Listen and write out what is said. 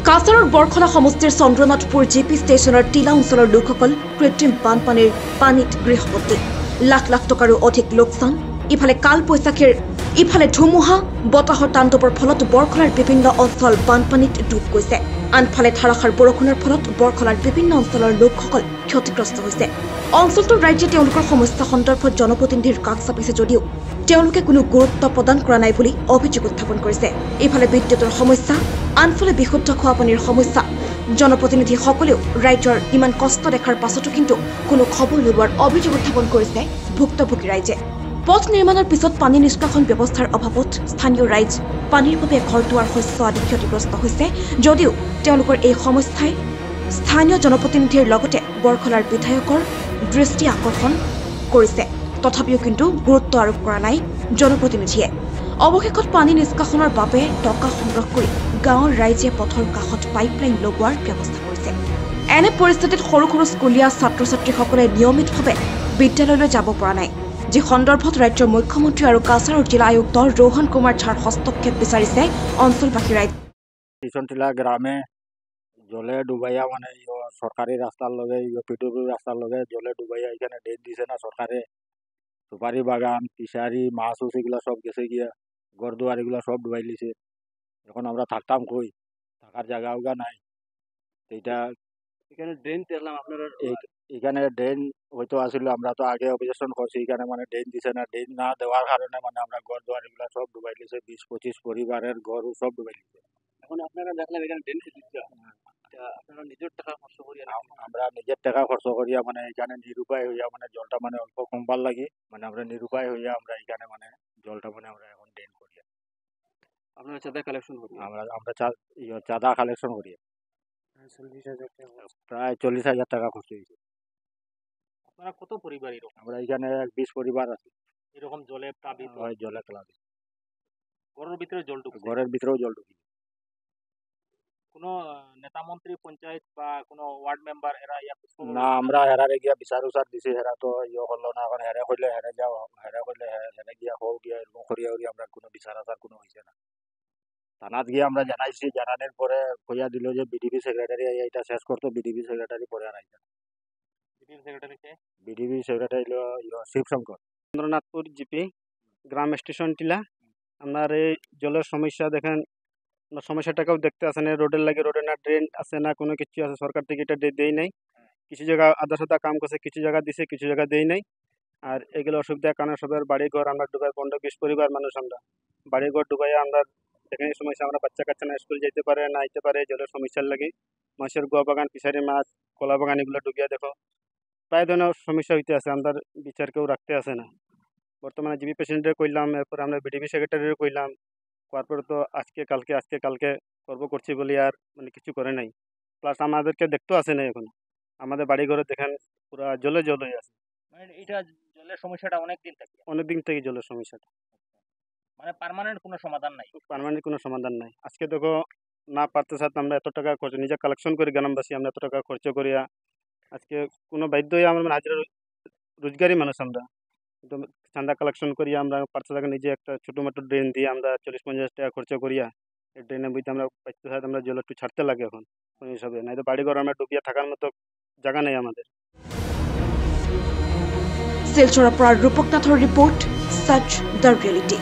কাছাৰৰ বৰখলা সমষ্টিৰ চন্দ্ৰনাথপুৰ জিপি ষ্টেচনৰ টিলা অঞ্চলৰ লোকসকল কৃত্ৰিম বানপানীৰ পানীত গৃহবন্দী। লাখ লাখ টকাৰো অধিক লোকচান। ইফালে কাল বৈশাখীৰ ইফালে ধুমুহা বতাহৰ তাণ্ডৱৰ ফলত বৰখলাৰ বিভিন্ন অঞ্চল বানপানীত ডুব গৈছে। আনফালে ধাৰাসাৰ বৰষুণৰ ফলত বৰখলাৰ বিভিন্ন অঞ্চলৰ লোকসকল ক্ষতিগ্ৰস্ত হৈছে। অঞ্চলটোৰ ৰাজ্যে তেওঁলোকৰ সমস্যা সন্দৰ্ভত জনপ্ৰতিনিধিৰ কাষ চাপিছে যদিও তেওঁলোকে কোনো গুৰুত্ব প্ৰদান কৰা নাই বুলি অভিযোগ উত্থাপন কৰিছে। ইফালে বিদ্যুতৰ সমস্যা, আনফালে বিশুদ্ধ খোৱা পানীৰ সমস্যা। জনপ্ৰতিনিধিসকলেও ৰাজ্যৰ ইমান কষ্ট দেখাৰ পাছতো কিন্তু কোনো খবৰ নোলোৱাৰ অভিযোগ উত্থাপন কৰিছে ভুক্তভোগী ৰাইজে। পথ নিৰ্মাণৰ পিছত পানী নিষ্কাশন ব্যৱস্থাৰ অভাৱত স্থানীয় ৰাইজ পানীৰ বাবে ঘৰ দুৱাৰ শস্য আদি ক্ষতিগ্ৰস্ত হৈছে যদিও তেওঁলোকৰ এই সমস্যাই স্থানীয় জনপ্ৰতিনিধিৰ লগতে বৰখলাৰ বিধায়কৰ দৃষ্টি আকৰ্ষণ কৰিছে। তথাপিও কিন্তু গুৰুত্ব আৰোপ কৰা নাই জনপ্ৰতিনিধিয়ে। অৱশেষত পানী নিষ্কাশনৰ বাবে টকা সংগ্ৰহ কৰি গাঁৱৰ ৰাইজে পথৰ কাষত পাইপলাইন লগোৱাৰ ব্যৱস্থা কৰিছে। এনে পৰিস্থিতিত সৰু সৰু স্কুলীয়া ছাত্ৰ ছাত্ৰীসকলে নিয়মিতভাৱে বিদ্যালয়লৈ যাব পৰা নাই, যি সন্দৰ্ভত ৰাজ্যৰ মুখ্যমন্ত্ৰী আৰু কাছাৰৰ জিলা আয়ুক্ত ৰোহন কুমাৰ ঝাৰ হস্তক্ষেপ বিচাৰিছে অঞ্চলবাসী ৰাইজ। টিলা গ্রামে জলে ডুবাইয়া মানে সরকারি রাস্তার লগে পিডব্লিউ রাস্তার লগে জলে ডুবাইয়া এখানে ড্রেন দিছে না সরকারে। সুপারি বাগান ফিশারি মাছ এগুলা সব গেছে গিয়া, ঘর দুয়ার এগুলা সব ডুবাই লিছে। এখন আমরা থাকতাম কই, থাকার জায়গা উগা নাই। এইটা এখানে ড্রেন তেলাম আপনারা এখানে ড্রেন হয়তো আসলে আমরা তো আগে অবজেকশন করছি, এখানে মানে ড্রেন দিছে না। ড্রেন না দেওয়ার কারণে মানে আমরা ঘর দুয়ার এগুলা সব ডুবাই লিছে। 20-25 পরিবারের ঘর সব ডুবাই লিছে। এখন আপনারা দেখলাম এখানে ড্রেন দিচ্ছে, আপনারা নিজের টাকা খরচ করিয়া আমরা নিজের টাকা খরচ করিয়া মানে এখানে নিরুপায় হইয়া মানে জলটা মানে অল্প কমবার লাগে মানে আমরা নিরুপায় হইয়া আমরা এখানে মানে জলটা মানে আমরা এখন ড্রেন করিয়া আপনারা চাঁদা কালেকশন করি আমরা চাঁদা কালেকশন করি। 40,000 টাকা প্রায় 40,000 টাকা খরচ হয়েছে। আপনারা কত পরিবার এরকম? আমরা এখানে 20 পরিবার আছে এরকম জলে প্লাবিত হয়, জলে প্লাবিত। ঘরের ভিতরে জল ঢুকছে? ঘরের ভিতরেও জল ঢুকি। কোনো নেতা মন্ত্রী পঞ্চায়েত বা কোনো ওয়ার্ড মেম্বার এরা না, আমরা হেরারে গিয়া বিচার উচার দিছি, হেরা তো করলো না। এখন হেরে কইলে হেরে যাও, হেরে কইলে হেরে গিয়া হোক গিয়া এরকম করিয়া আমরা কোনো বিচার আচার কোনো হয়েছে না। থানাত গিয়ে আমরা জানাইছি, জানানোর পরে কইয়া দিল যে বিডিপি সেক্রেটারি এটা শেষ করতো। বিডিপি সেক্রেটারি পরে আর আইছে। BDP secretary Shibshankar. Chandranathpur GP গ্রাম স্টেশন টিলা। আপনার এই জলের সমস্যা দেখেন, সমস্যাটাকেও দেখতে আসে না। রোডের লাগে রোডে না ড্রেন আছে না কোনো কিছু আছে। সরকার থেকে এটা দেই নাই। কিছু জায়গা আধা সাদা কাম করছে, কিছু জায়গা দিছে, কিছু জায়গা দেই নাই। আর এগুলো অসুবিধার কারণে সবার বাড়ি ঘর আমরা ডুবাই 15-20 পরিবার মানুষ আমরা বাড়ি ঘর ডুবাই আমরা দেখেন সমস্যা। আমরা বাচ্চা কাচ্চা না স্কুল যেতে পারে না আইতে পারে জলের সমস্যার লাগে। মাছের গোয়া বাগান ফিশারি মাছ কলা বাগান এগুলো ডুবিয়া দেখো প্রায় ধরনের সমস্যা হইতে আছে। আমরা বিচার কেউ রাখতে আসে না। বর্তমানে জিবি প্রেসিডেন্টের কইলাম, এরপর আমরা বিডিপি সেক্রেটারিও কইলাম, তারপরে তো আজকে কালকে করছি বলি আর মানে কিছু করে নাই। প্লাস আমাদেরকে দেখতেও আসে নাই। এখন আমাদের বাড়ি ঘরে দেখেন পুরা জলে হয়ে আছে। মানে এটা জলের সমস্যাটা অনেকদিন থেকে জলের সমস্যাটা মানে পার্মানেন্ট কোনো সমাধান নাই। আজকে দেখো না পারতে সাথে আমরা এত টাকা খরচ নিজে কালেকশন করি, গ্রামবাসী আমরা এত টাকা খরচ করিয়া আজকে কোনো বাধ্য হয়ে আমরা হাজিরা রোজগারি মানুষ আমরা চাঁদা কালেকশন করিয়া আমরা পারতে থাকা নিজে একটা ছোটো মোটো ড্রেন দিয়ে আমরা 40-50 টাকা খরচ করিয়া এই ড্রেনের মধ্যে আমরা পাইতে সাথে আমরা জল একটু ছাড়তে লাগে এখন কোন হিসাবে। নাই তো বাড়িঘর আমরা ডুবিয়া থাকার মতো জায়গা নেই আমাদের। শিলচৰৰ পৰা ৰূপক নাথৰ ৰিপৰ্ট, সচ দ্য ৰিয়েলিটি।